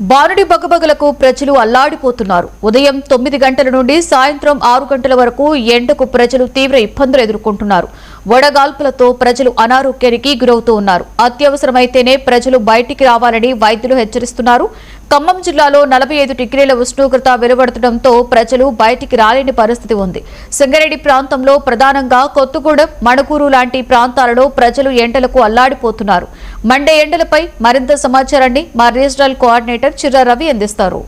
బారుడి బగబగలకు ప్రజలు అల్లాడిపోతున్నారు. ఉదయం 9 గంటల నుండి సాయంత్రం 6 గంటల వరకు ఎండకు ప్రజలు తీవ్ర ఇబ్బందులు ఎదుర్కొంటున్నారు. వడగాల్పులతో ప్రజలు అనారోగ్యానికి గురవుతూ ఉన్నారు. అత్యవసరమైతేనే ప్రజలు బయటికి రావాలని వైద్యులు హెచ్చరిస్తున్నారు. ఖమ్మం జిల్లాలో 45 డిగ్రీల ఉష్ణోగ్రత వెలువడటంతో ప్రజలు బయటికి రాలేని పరిస్థితి ఉంది. సంగారెడ్డి ప్రాంతంలో ప్రధానంగా కొత్తగూడెం, మణుగూరు లాంటి ప్రాంతాలలో ప్రజలు ఎండలకు అల్లాడిపోతున్నారు. మండే ఎండలపై మరింత సమాచారాన్ని మా రీజనల్ కోఆర్డినేటర్ చిర్రా రవి అందిస్తారు.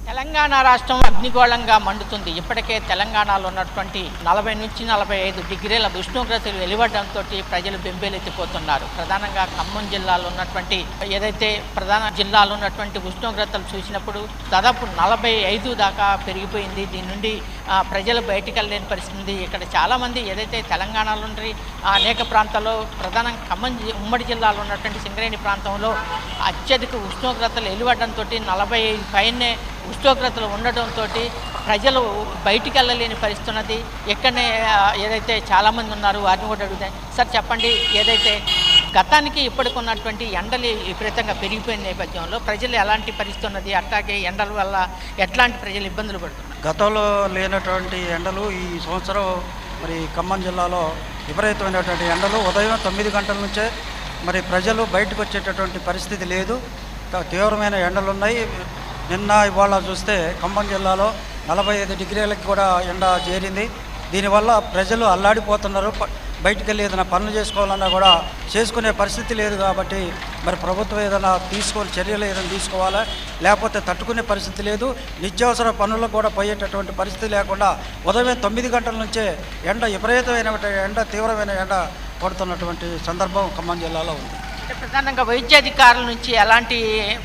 తెలంగాణ రాష్ట్రం అగ్నిగోళంగా మండుతుంది. ఇప్పటికే తెలంగాణలో ఉన్నటువంటి 40 నుంచి 45 డిగ్రీల ఉష్ణోగ్రతలు వెలువడంతో ప్రజలు బెంబేలెత్తిపోతున్నారు. ప్రధానంగా ఖమ్మం జిల్లాలో ఉన్నటువంటి ఏదైతే ప్రధాన జిల్లాలో ఉన్నటువంటి ఉష్ణోగ్రతలు చూసినప్పుడు దాదాపు 45 దాకా పెరిగిపోయింది. దీని నుండి ప్రజలు బయటికి వెళ్ళలేని పరిస్థితి. ఇక్కడ చాలామంది ఏదైతే తెలంగాణలో నుండి అనేక ప్రాంతాల్లో ప్రధానంగా ఖమ్మం ఉమ్మడి జిల్లాలో ఉన్నటువంటి సింగరేణి ప్రాంతంలో అత్యధిక ఉష్ణోగ్రతలు వెలువడంతో 45 పైనే ఉష్ణోగ్రతలు ఉండటంతో ప్రజలు బయటికి వెళ్ళలేని పరిస్థితి ఉన్నది. ఎక్కడనే ఏదైతే చాలామంది ఉన్నారు వారిని కూడా అడుగుతాయి. సార్ చెప్పండి, ఏదైతే గతానికి ఇప్పటికి ఉన్నటువంటి ఎండలు విపరీతంగా పెరిగిపోయిన నేపథ్యంలో ప్రజలు ఎలాంటి పరిస్థితి ఉన్నది, అట్లాగే ఎండల వల్ల ఎట్లాంటి ప్రజలు ఇబ్బందులు పడుతున్నారు? గతంలో లేనటువంటి ఎండలు ఈ సంవత్సరం మరి ఖమ్మం జిల్లాలో విపరీతమైనటువంటి ఎండలు ఉదయం 9 గంటల నుంచే మరి ప్రజలు బయటకు వచ్చేటటువంటి పరిస్థితి లేదు. తీవ్రమైన ఎండలు ఉన్నాయి. నిన్న ఇవాళ చూస్తే ఖమ్మం జిల్లాలో 45 డిగ్రీలకి కూడా ఎండ చేరింది. దీనివల్ల ప్రజలు అల్లాడిపోతున్నారు. బయటికి వెళ్ళి ఏదైనా పనులు చేసుకోవాలన్నా కూడా చేసుకునే పరిస్థితి లేదు. కాబట్టి మరి ప్రభుత్వం ఏదైనా చర్యలు ఏదైనా తీసుకోవాలా, లేకపోతే తట్టుకునే పరిస్థితి లేదు. నిత్యావసర పనులకు కూడా పోయేటటువంటి పరిస్థితి లేకుండా ఉదయం 9 గంటల నుంచే ఎండ విపరీతమైన ఎండ, తీవ్రమైన ఎండ పడుతున్నటువంటి సందర్భం ఖమ్మం జిల్లాలో ఉంది. ప్రధానంగా వైద్యాధికారుల నుంచి ఎలాంటి,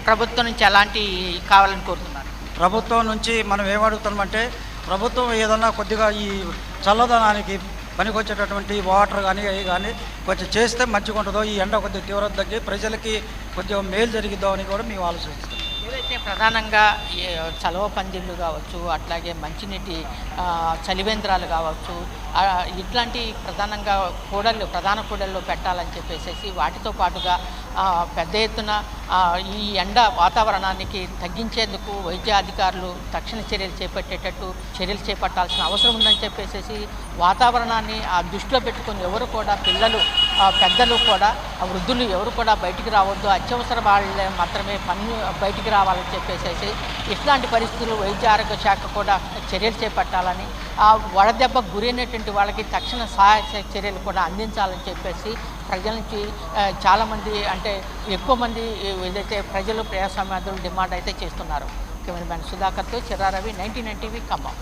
ప్రభుత్వం నుంచి ఎలాంటి కావాలని కోరుతున్నారు? ప్రభుత్వం నుంచి మనం ఏమడుగుతున్నామంటే, ప్రభుత్వం ఏదన్నా కొద్దిగా ఈ చల్లదనానికి పనికొచ్చేటటువంటి వాటర్ కానీ అవి కానీ కొంచెం చేస్తే మంచిగా ఉంటుందో, ఈ ఎండ కొద్దిగా తీవ్రత తగ్గి ప్రజలకి కొద్దిగా మేలు జరిగిద్దాం అని కూడా మేము ఆలోచిస్తాం. ఏదైతే ప్రధానంగా చలవ పందిళ్ళు కావచ్చు, అట్లాగే మంచినీటి చలివేంద్రాలు కావచ్చు, ఇట్లాంటి ప్రధానంగా ప్రధాన కూడళ్ళు పెట్టాలని చెప్పేసి వాటితో పాటుగా పెద్ద ఎత్తున ఈ ఎండ వాతావరణానికి తగ్గించేందుకు వైద్య అధికారులు తక్షణ చర్యలు చేపట్టేటట్టు చర్యలు చేపట్టాల్సిన అవసరం ఉందని చెప్పేసి వాతావరణాన్ని దృష్టిలో పెట్టుకొని ఎవరు కూడా, పిల్లలు, పెద్దలు కూడా, వృద్ధులు ఎవరు కూడా బయటికి రావద్దు, అత్యవసర వాళ్ళే మాత్రమే బయటికి రావాలని చెప్పేసి ఇట్లాంటి పరిస్థితులు వైద్య ఆరోగ్య శాఖ కూడా చర్యలు చేపట్టాలని, వడదెబ్బకు గురైనటువంటి వాళ్ళకి తక్షణ సహాయ చర్యలు కూడా అందించాలని చెప్పేసి ప్రజల నుంచి చాలామంది, అంటే ఎక్కువ మంది ఏదైతే ప్రజలు ప్రజాస్వామ్యాలు డిమాండ్ అయితే చేస్తున్నారు. కెమెరామెన్ సుధాకర్తో చిర్రా రవి, 99 టీవీ ఖమ్మం.